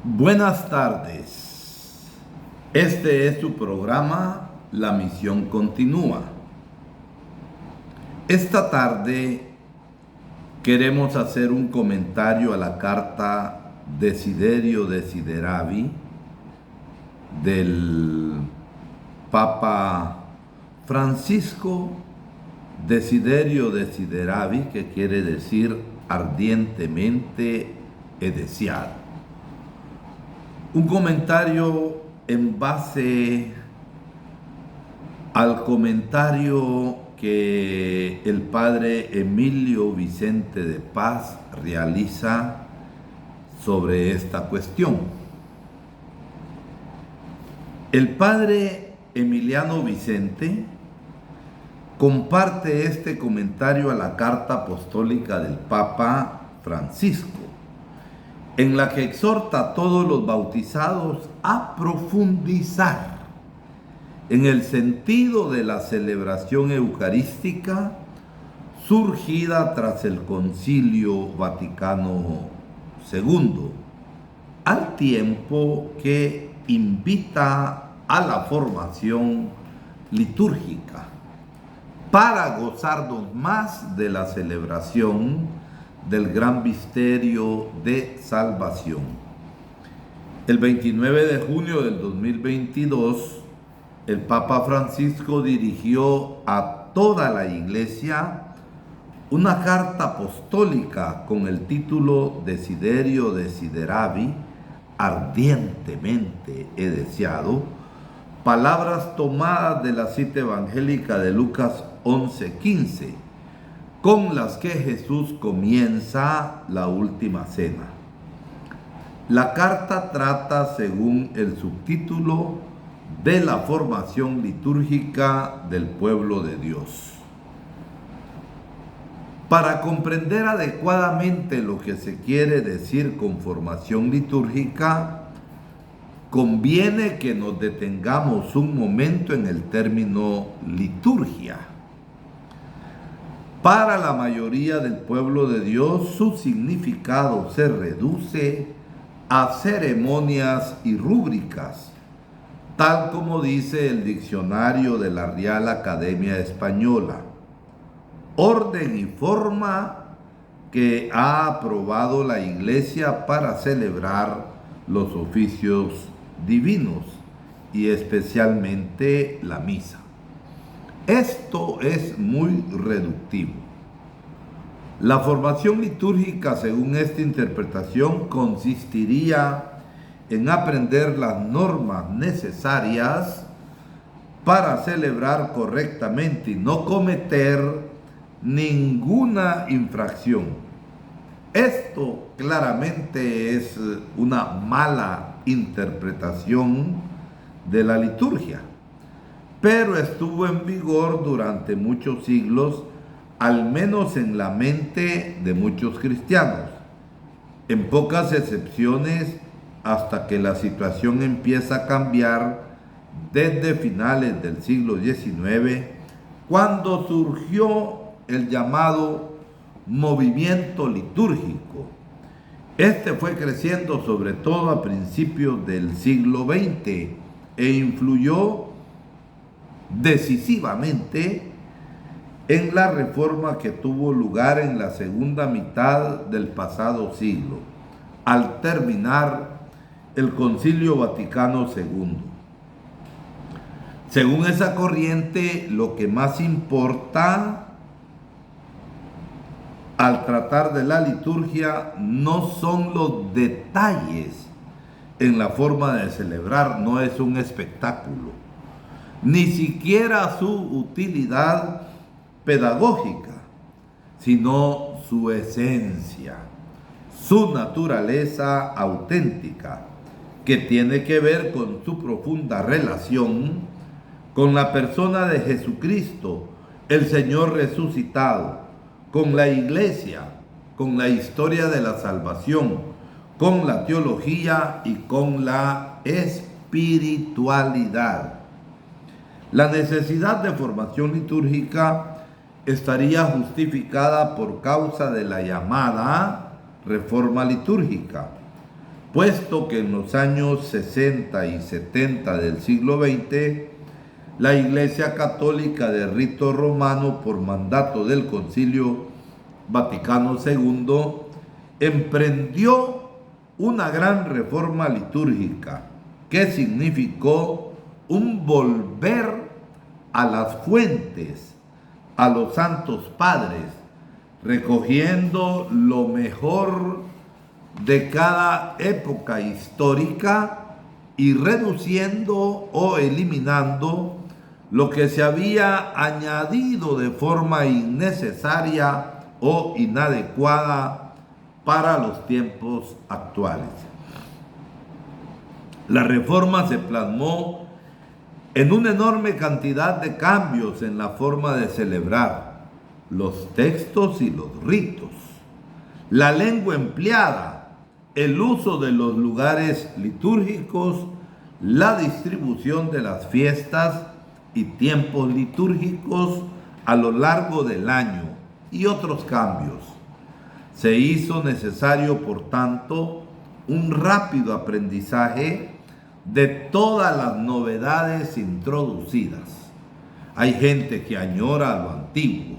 Buenas tardes. Este es su programa La Misión Continúa. Esta tarde queremos hacer un comentario a la carta Desiderio Desideravi del Papa Francisco. Desiderio Desideravi, que quiere decir ardientemente he deseado. Un comentario en base al comentario que el padre Emilio Vicente de Paz realiza sobre esta cuestión. El padre Emiliano Vicente comparte este comentario a la carta apostólica del Papa Francisco, en la que exhorta a todos los bautizados a profundizar en el sentido de la celebración eucarística surgida tras el Concilio Vaticano II, al tiempo que invita a la formación litúrgica para gozarnos más de la celebración del gran misterio de salvación. El 29 de junio del 2022, el Papa Francisco dirigió a toda la Iglesia una carta apostólica con el título Desiderio Desideravi, ardientemente he deseado, palabras tomadas de la cita evangélica de Lucas 11:15, con las que Jesús comienza la última cena. La carta trata, según el subtítulo, de la formación litúrgica del pueblo de Dios. Para comprender adecuadamente lo que se quiere decir con formación litúrgica, conviene que nos detengamos un momento en el término liturgia. Para la mayoría del pueblo de Dios, su significado se reduce a ceremonias y rúbricas, tal como dice el diccionario de la Real Academia Española, orden y forma que ha aprobado la Iglesia para celebrar los oficios divinos y especialmente la misa. Esto es muy reductivo. La formación litúrgica, según esta interpretación, consistiría en aprender las normas necesarias para celebrar correctamente y no cometer ninguna infracción. Esto claramente es una mala interpretación de la liturgia, pero estuvo en vigor durante muchos siglos, al menos en la mente de muchos cristianos, en pocas excepciones, hasta que la situación empieza a cambiar desde finales del siglo XIX, cuando surgió el llamado movimiento litúrgico. Este fue creciendo sobre todo a principios del siglo XX e influyó decisivamente en la reforma que tuvo lugar en la segunda mitad del pasado siglo, al terminar el Concilio Vaticano II. Según esa corriente, lo que más importa al tratar de la liturgia no son los detalles en la forma de celebrar, no es un espectáculo, ni siquiera su utilidad pedagógica, sino su esencia, su naturaleza auténtica, que tiene que ver con su profunda relación con la persona de Jesucristo, el Señor resucitado, con la Iglesia, con la historia de la salvación, con la teología y con la espiritualidad. La necesidad de formación litúrgica estaría justificada por causa de la llamada reforma litúrgica, puesto que en los años 60 y 70 del siglo XX, la Iglesia Católica de rito romano, por mandato del Concilio Vaticano II, emprendió una gran reforma litúrgica que significó un volver a las fuentes, a los santos padres, recogiendo lo mejor de cada época histórica y reduciendo o eliminando lo que se había añadido de forma innecesaria o inadecuada para los tiempos actuales. La reforma se plasmó en una enorme cantidad de cambios en la forma de celebrar, los textos y los ritos, la lengua empleada, el uso de los lugares litúrgicos, la distribución de las fiestas y tiempos litúrgicos a lo largo del año y otros cambios. Se hizo necesario, por tanto, un rápido aprendizaje de todas las novedades introducidas. Hay gente que añora lo antiguo.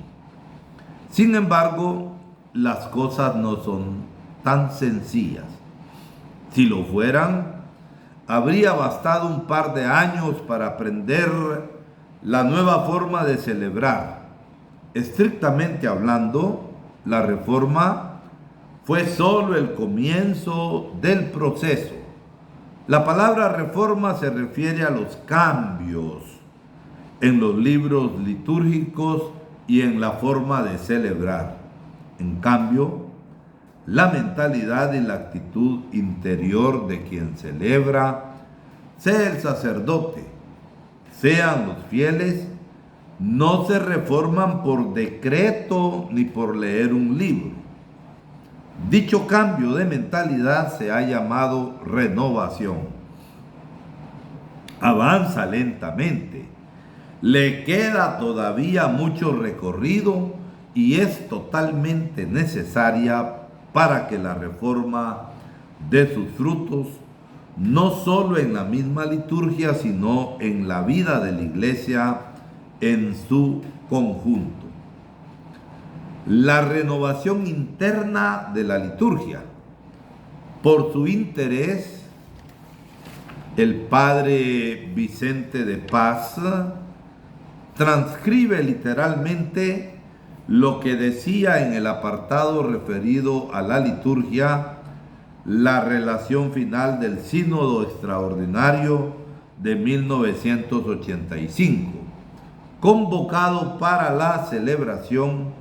Sin embargo, las cosas no son tan sencillas. Si lo fueran, habría bastado un par de años para aprender la nueva forma de celebrar. Estrictamente hablando, la reforma fue solo el comienzo del proceso. La palabra reforma se refiere a los cambios en los libros litúrgicos y en la forma de celebrar. En cambio, la mentalidad y la actitud interior de quien celebra, sea el sacerdote, sean los fieles, no se reforman por decreto ni por leer un libro. Dicho cambio de mentalidad se ha llamado renovación. Avanza lentamente, le queda todavía mucho recorrido y es totalmente necesaria para que la reforma dé sus frutos, no solo en la misma liturgia, sino en la vida de la Iglesia en su conjunto. La renovación interna de la liturgia. Por su interés, el padre Vicente de Paz transcribe literalmente lo que decía en el apartado referido a la liturgia, la relación final del Sínodo Extraordinario de 1985, convocado para la celebración,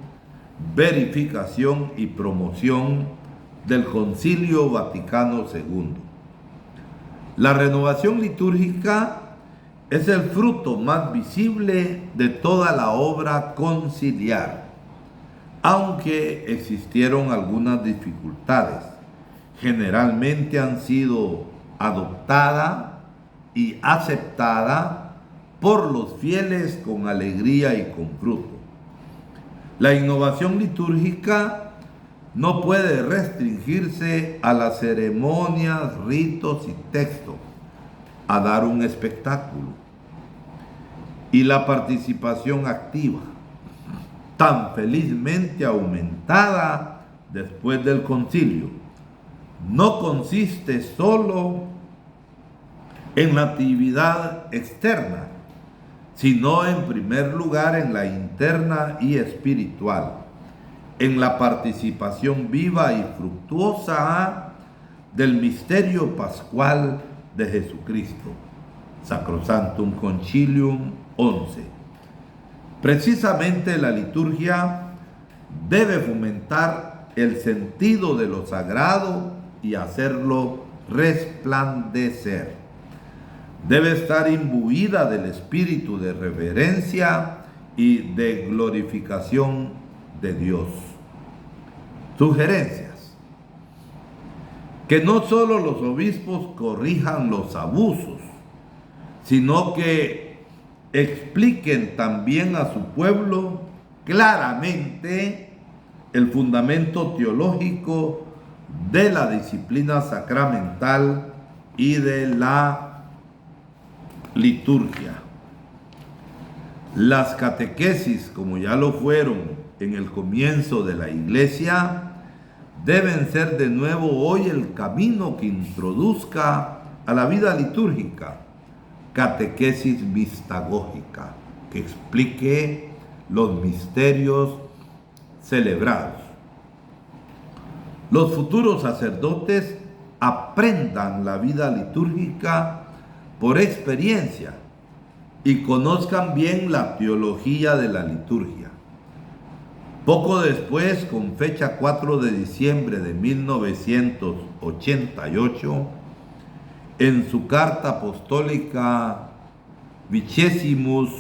verificación y promoción del Concilio Vaticano II. La renovación litúrgica es el fruto más visible de toda la obra conciliar, aunque existieron algunas dificultades. Generalmente han sido adoptada y aceptada por los fieles con alegría y con fruto. La innovación litúrgica no puede restringirse a las ceremonias, ritos y textos, a dar un espectáculo. Y la participación activa, tan felizmente aumentada después del concilio, no consiste solo en la actividad externa, sino en primer lugar en la interna y espiritual, en la participación viva y fructuosa del misterio pascual de Jesucristo. Sacrosanctum Concilium 11. Precisamente la liturgia debe fomentar el sentido de lo sagrado y hacerlo resplandecer. Debe estar imbuida del espíritu de reverencia y de glorificación de Dios. Sugerencias. Que no solo los obispos corrijan los abusos, sino que expliquen también a su pueblo claramente el fundamento teológico de la disciplina sacramental y de la liturgia. Las catequesis, como ya lo fueron en el comienzo de la Iglesia, deben ser de nuevo hoy el camino que introduzca a la vida litúrgica. Catequesis mistagógica, que explique los misterios celebrados. Los futuros sacerdotes aprendan la vida litúrgica por experiencia y conozcan bien la teología de la liturgia. Poco después, con fecha 4 de diciembre de 1988, en su carta apostólica Vicesimus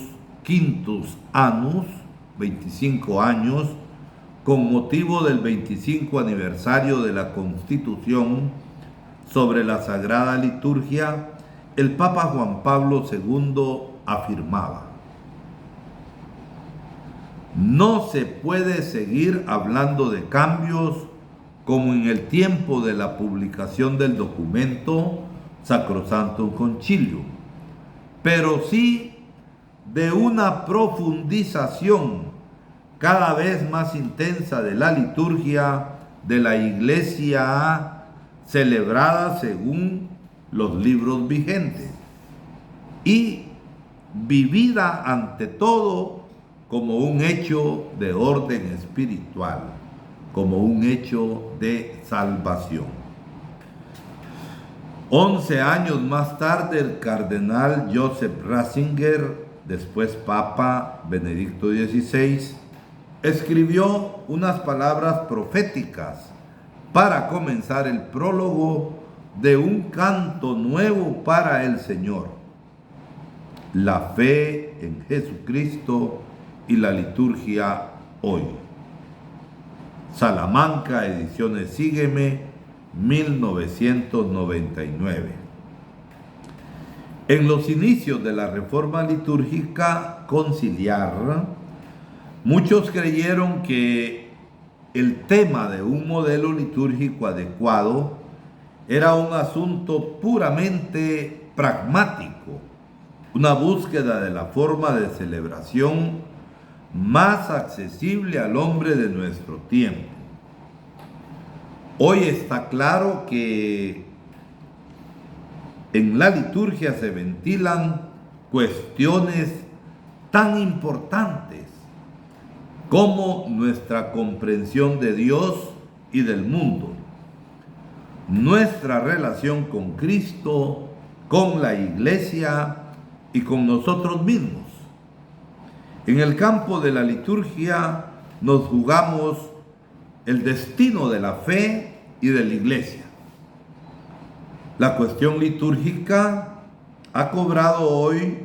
Quintus Annus, 25 años, con motivo del 25 aniversario de la Constitución sobre la Sagrada Liturgia, el Papa Juan Pablo II afirmaba: no se puede seguir hablando de cambios como en el tiempo de la publicación del documento Sacrosanctum Concilium, pero sí de una profundización cada vez más intensa de la liturgia de la Iglesia celebrada según los libros vigentes y vivida ante todo como un hecho de orden espiritual, como un hecho de salvación. 11 años más tarde, el cardenal Joseph Ratzinger, después Papa Benedicto XVI, escribió unas palabras proféticas para comenzar el prólogo de un canto nuevo para el Señor: la fe en Jesucristo y la liturgia hoy. Salamanca, Ediciones Sígueme, 1999. En los inicios de la reforma litúrgica conciliar, muchos creyeron que el tema de un modelo litúrgico adecuado era un asunto puramente pragmático, una búsqueda de la forma de celebración más accesible al hombre de nuestro tiempo. Hoy está claro que en la liturgia se ventilan cuestiones tan importantes como nuestra comprensión de Dios y del mundo, nuestra relación con Cristo, con la Iglesia y con nosotros mismos. En el campo de la liturgia nos jugamos el destino de la fe y de la Iglesia. La cuestión litúrgica ha cobrado hoy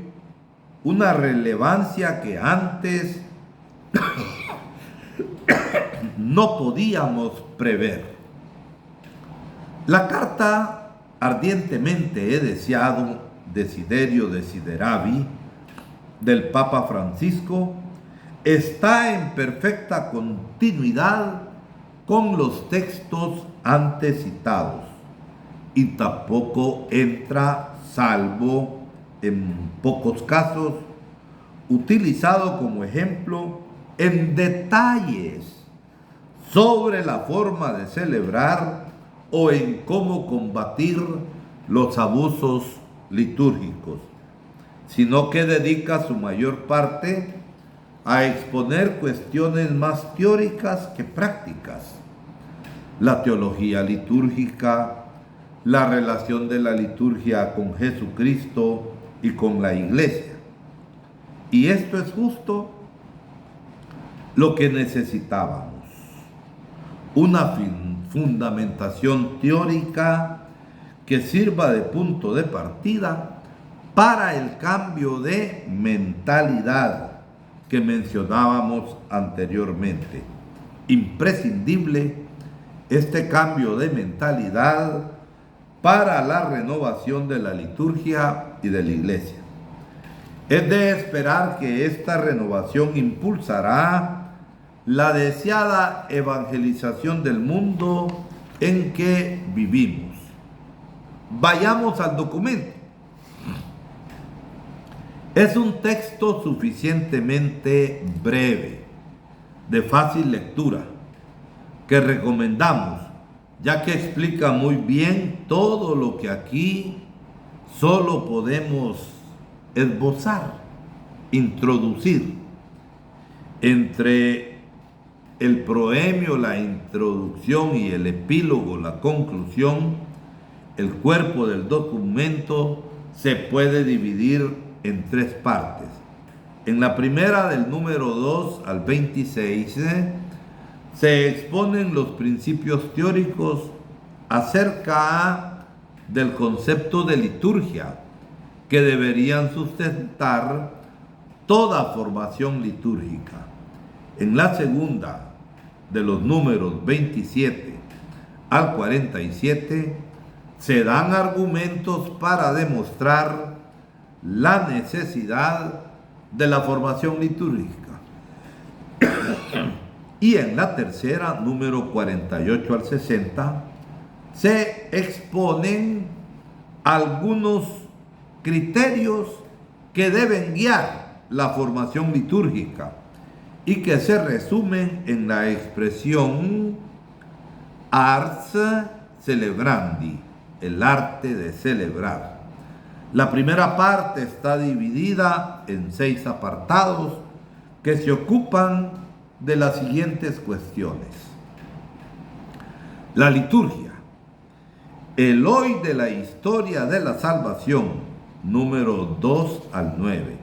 una relevancia que antes no podíamos prever. La carta Ardientemente he deseado, Desiderio Desideravi, del Papa Francisco, está en perfecta continuidad con los textos antes citados y tampoco entra, salvo en pocos casos, utilizado como ejemplo en detalles sobre la forma de celebrar o en cómo combatir los abusos litúrgicos, sino que dedica su mayor parte a exponer cuestiones más teóricas que prácticas: la teología litúrgica, la relación de la liturgia con Jesucristo y con la Iglesia. Y esto es justo lo que necesitábamos: una fundamentación teórica que sirva de punto de partida para el cambio de mentalidad que mencionábamos anteriormente. Imprescindible este cambio de mentalidad para la renovación de la liturgia y de la Iglesia. Es de esperar que esta renovación impulsará la deseada evangelización del mundo en que vivimos. Vayamos al documento. Es un texto suficientemente breve, de fácil lectura, que recomendamos, ya que explica muy bien todo lo que aquí solo podemos esbozar, introducir. Entre el proemio, la introducción, y el epílogo, la conclusión, el cuerpo del documento se puede dividir en tres partes. En la primera, del número 2 al 26, se exponen los principios teóricos acerca del concepto de liturgia que deberían sustentar toda formación litúrgica. En la segunda, de los números 27 al 47, se dan argumentos para demostrar la necesidad de la formación litúrgica. Y en la tercera, número 48 al 60, se exponen algunos criterios que deben guiar la formación litúrgica y que se resumen en la expresión ars celebrandi, el arte de celebrar. La primera parte está dividida en 6 apartados que se ocupan de las siguientes cuestiones. La liturgia, el hoy de la historia de la salvación, número 2 al 9.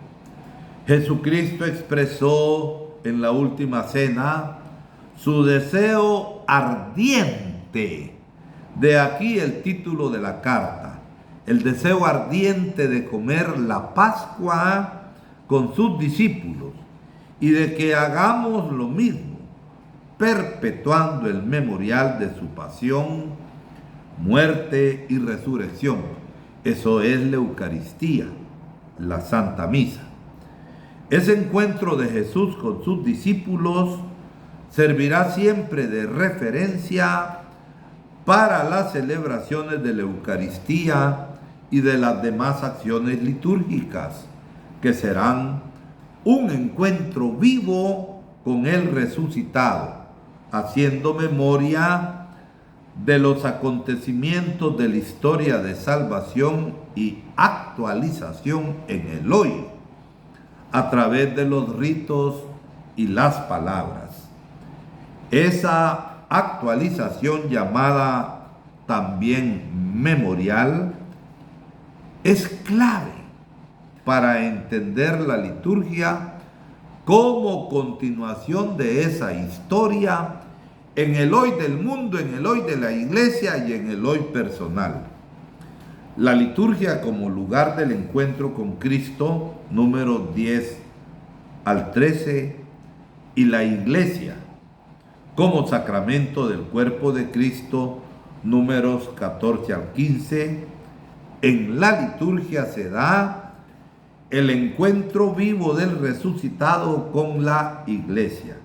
Jesucristo expresó en la última cena su deseo ardiente. De aquí el título de la carta, el deseo ardiente de comer la Pascua con sus discípulos y de que hagamos lo mismo, perpetuando el memorial de su pasión, muerte y resurrección. Eso es la Eucaristía, la Santa Misa. Ese encuentro de Jesús con sus discípulos servirá siempre de referencia para las celebraciones de la Eucaristía y de las demás acciones litúrgicas, que serán un encuentro vivo con el resucitado, haciendo memoria de los acontecimientos de la historia de salvación y actualización en el hoy, a través de los ritos y las palabras. Esa actualización, llamada también memorial, es clave para entender la liturgia como continuación de esa historia en el hoy del mundo, en el hoy de la iglesia y en el hoy personal. La liturgia como lugar del encuentro con Cristo, número 10 al 13, y la iglesia como sacramento del cuerpo de Cristo, números 14 al 15. En la liturgia se da el encuentro vivo del resucitado con la iglesia,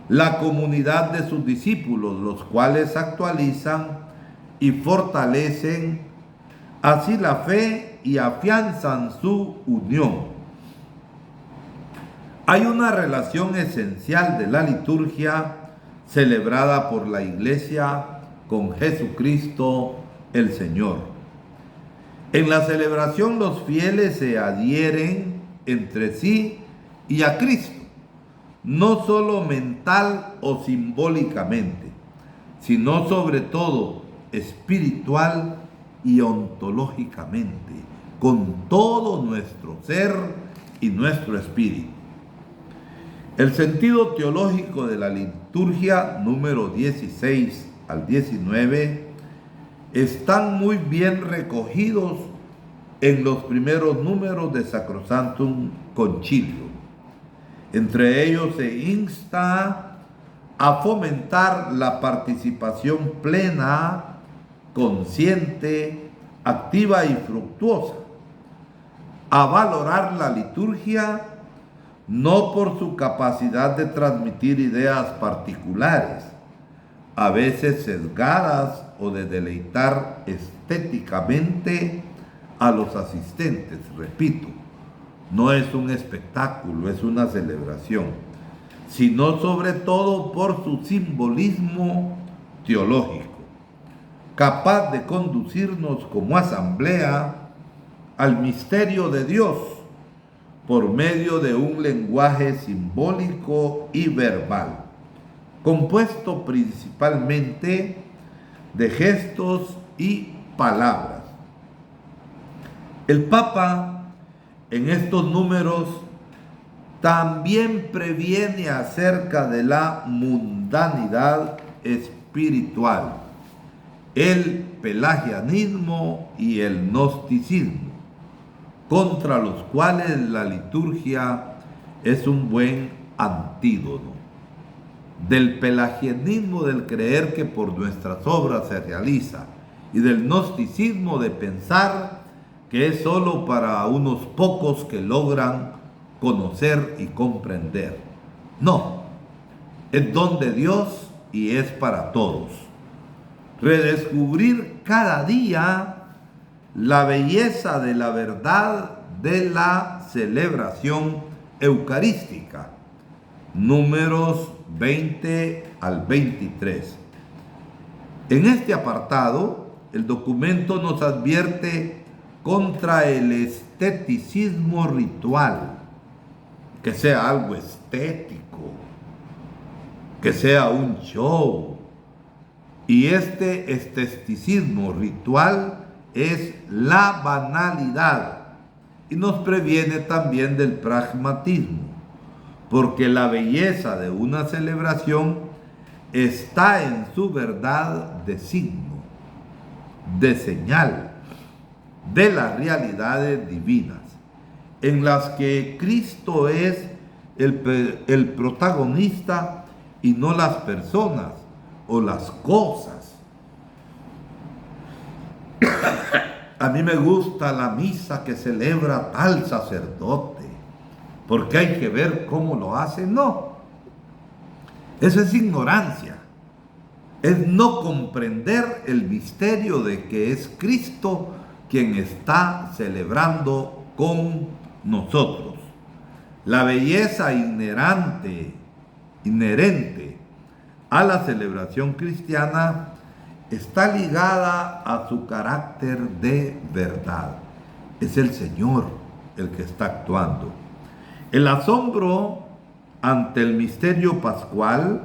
la comunidad de sus discípulos, los cuales actualizan y fortalecen así la fe y afianzan su unión. Hay una relación esencial de la liturgia celebrada por la iglesia con Jesucristo el Señor. En la celebración los fieles se adhieren entre sí y a Cristo, no solo mental o simbólicamente, sino sobre todo espiritual y ontológicamente, con todo nuestro ser y nuestro espíritu. El sentido teológico de la liturgia, número 16 al 19, están muy bien recogidos en los primeros números de Sacrosanctum Concilio. Entre ellos se insta a fomentar la participación plena, consciente, activa y fructuosa, a valorar la liturgia no por su capacidad de transmitir ideas particulares, a veces sesgadas o de deleitar estéticamente a los asistentes. Repito, no es un espectáculo, es una celebración, sino sobre todo por su simbolismo teológico, capaz de conducirnos como asamblea al misterio de Dios por medio de un lenguaje simbólico y verbal, compuesto principalmente de gestos y palabras. El Papa en estos números también previene acerca de la mundanidad espiritual, el pelagianismo y el gnosticismo, contra los cuales la liturgia es un buen antídoto. Del pelagianismo del creer que por nuestras obras se realiza, y del gnosticismo de pensar que es solo para unos pocos que logran conocer y comprender. No, es don de Dios y es para todos. Redescubrir cada día la belleza de la verdad de la celebración eucarística. Números 20 al 23. En este apartado, el documento nos advierte contra el esteticismo ritual, que sea algo estético, que sea un show. Y este esteticismo ritual es la banalidad, y nos previene también del pragmatismo, porque la belleza de una celebración está en su verdad de signo, de señal, de las realidades divinas, en las que Cristo es el protagonista y no las personas o las cosas. A mí me gusta la misa que celebra tal sacerdote, porque hay que ver cómo lo hace. No, eso es ignorancia, es no comprender el misterio de que es Cristo quien está celebrando con nosotros. La belleza inherente a la celebración cristiana está ligada a su carácter de verdad. Es el Señor el que está actuando. El asombro ante el misterio pascual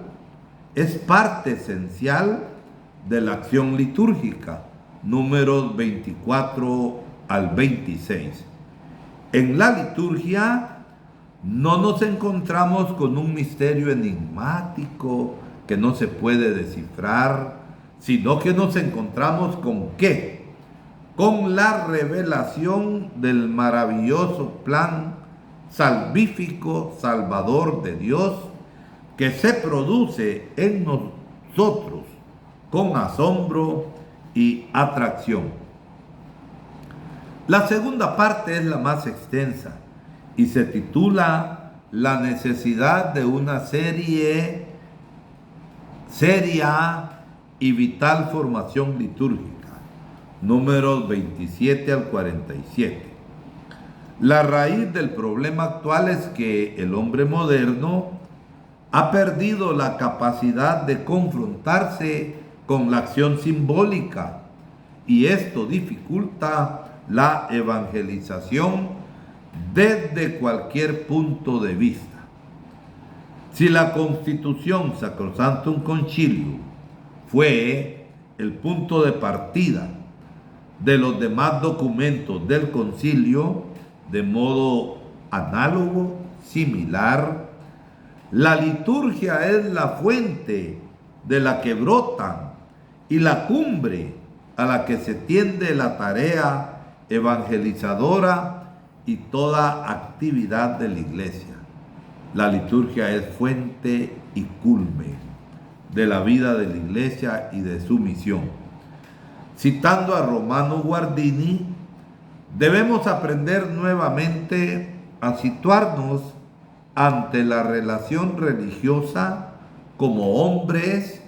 es parte esencial de la acción litúrgica, números 24 al 26. En la liturgia no nos encontramos con un misterio enigmático que no se puede descifrar, sino que nos encontramos con ¿qué? Con la revelación del maravilloso plan salvífico, salvador de Dios, que se produce en nosotros con asombro y atracción. La segunda parte es la más extensa y se titula La necesidad de una seria y vital formación litúrgica, números 27 al 47. La raíz del problema actual es que el hombre moderno ha perdido la capacidad de confrontarse con la acción simbólica, y esto dificulta la evangelización desde cualquier punto de vista. Si la Constitución Sacrosanctum Concilium fue el punto de partida de los demás documentos del concilio, de modo análogo, similar, la liturgia es la fuente de la que brotan y la cumbre a la que se tiende la tarea evangelizadora y toda actividad de la Iglesia. La liturgia es fuente y culmen de la vida de la Iglesia y de su misión. Citando a Romano Guardini, debemos aprender nuevamente a situarnos ante la relación religiosa como hombres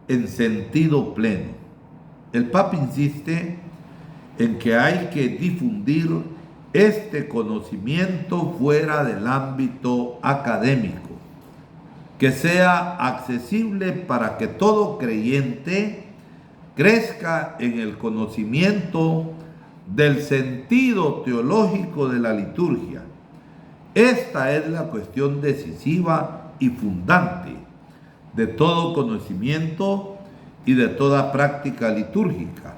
en sentido pleno. El Papa insiste en que hay que difundir este conocimiento fuera del ámbito académico, que sea accesible para que todo creyente crezca en el conocimiento del sentido teológico de la liturgia. Esta es la cuestión decisiva y fundante de todo conocimiento y de toda práctica litúrgica,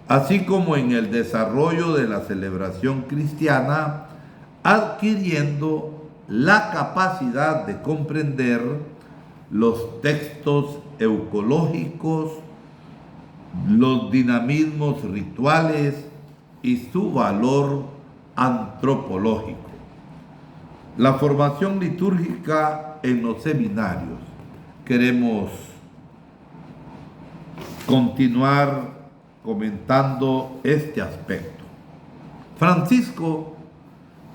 así como en el desarrollo de la celebración cristiana, adquiriendo la capacidad de comprender los textos eucológicos, los dinamismos rituales y su valor antropológico. La formación litúrgica en los seminarios. Queremos continuar comentando este aspecto. Francisco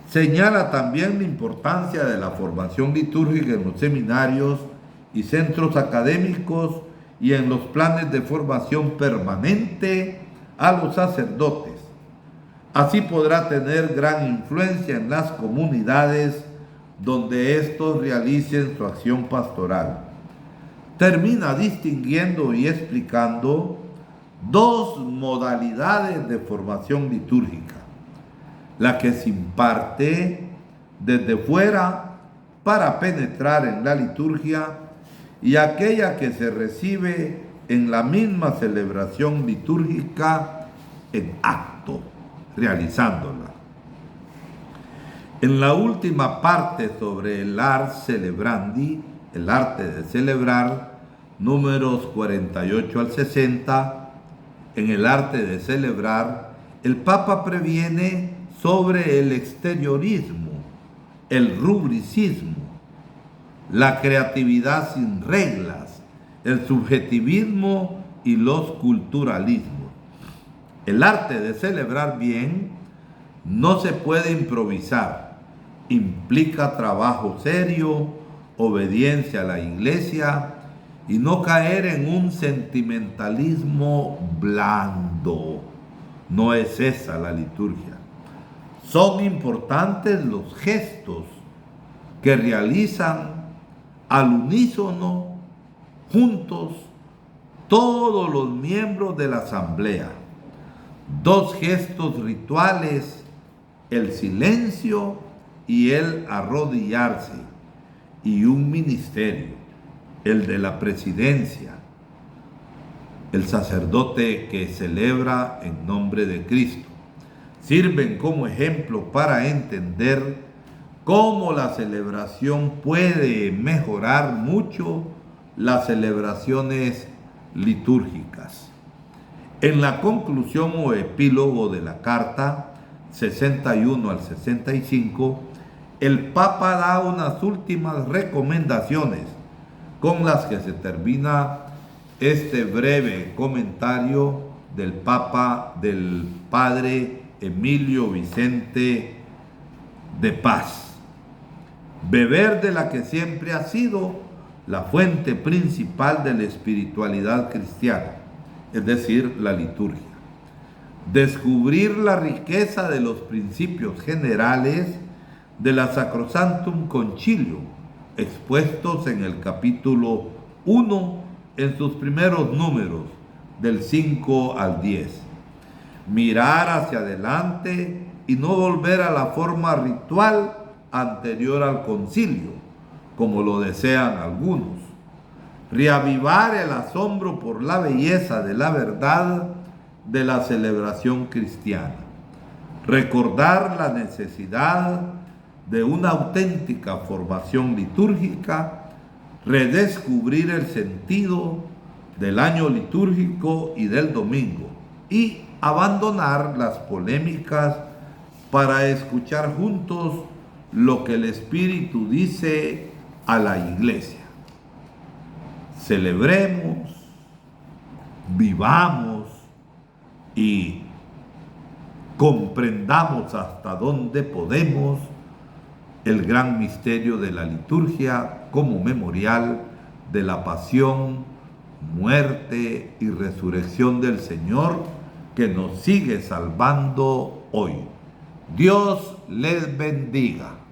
señala también la importancia de la formación litúrgica en los seminarios y centros académicos y en los planes de formación permanente a los sacerdotes. Así podrá tener gran influencia en las comunidades donde estos realicen su acción pastoral. Termina distinguiendo y explicando dos modalidades de formación litúrgica: la que se imparte desde fuera para penetrar en la liturgia y aquella que se recibe en la misma celebración litúrgica en acto, realizándola. En la última parte sobre el ars celebrandi, el arte de celebrar, números 48 al 60, en el arte de celebrar, el Papa previene sobre el exteriorismo, el rubricismo, la creatividad sin reglas, el subjetivismo y los culturalismos. El arte de celebrar bien no se puede improvisar, implica trabajo serio, obediencia a la Iglesia y no caer en un sentimentalismo blando. No es esa la liturgia. Son importantes los gestos que realizan al unísono, juntos, todos los miembros de la asamblea. Dos gestos rituales: el silencio y el arrodillarse, y un ministerio, el de la presidencia, el sacerdote que celebra en nombre de Cristo. Sirven como ejemplo para entender cómo la celebración puede mejorar mucho las celebraciones litúrgicas. En la conclusión o epílogo de la carta 61 al 65, el Papa da unas últimas recomendaciones con las que se termina este breve comentario del Papa, del Padre Emilio Vicente de Paz. Beber de la que siempre ha sido la fuente principal de la espiritualidad cristiana, es decir, la liturgia. Descubrir la riqueza de los principios generales de la Sacrosanctum Concilium, expuestos en el capítulo 1 en sus primeros números, del 5 al 10. Mirar hacia adelante y no volver a la forma ritual anterior al concilio, como lo desean algunos. Reavivar el asombro por la belleza de la verdad de la celebración cristiana. Recordar la necesidad de una auténtica formación litúrgica, redescubrir el sentido del año litúrgico y del domingo, y abandonar las polémicas para escuchar juntos lo que el Espíritu dice a la Iglesia. Celebremos, vivamos y comprendamos hasta dónde podemos el gran misterio de la liturgia como memorial de la pasión, muerte y resurrección del Señor, que nos sigue salvando hoy. Dios les bendiga.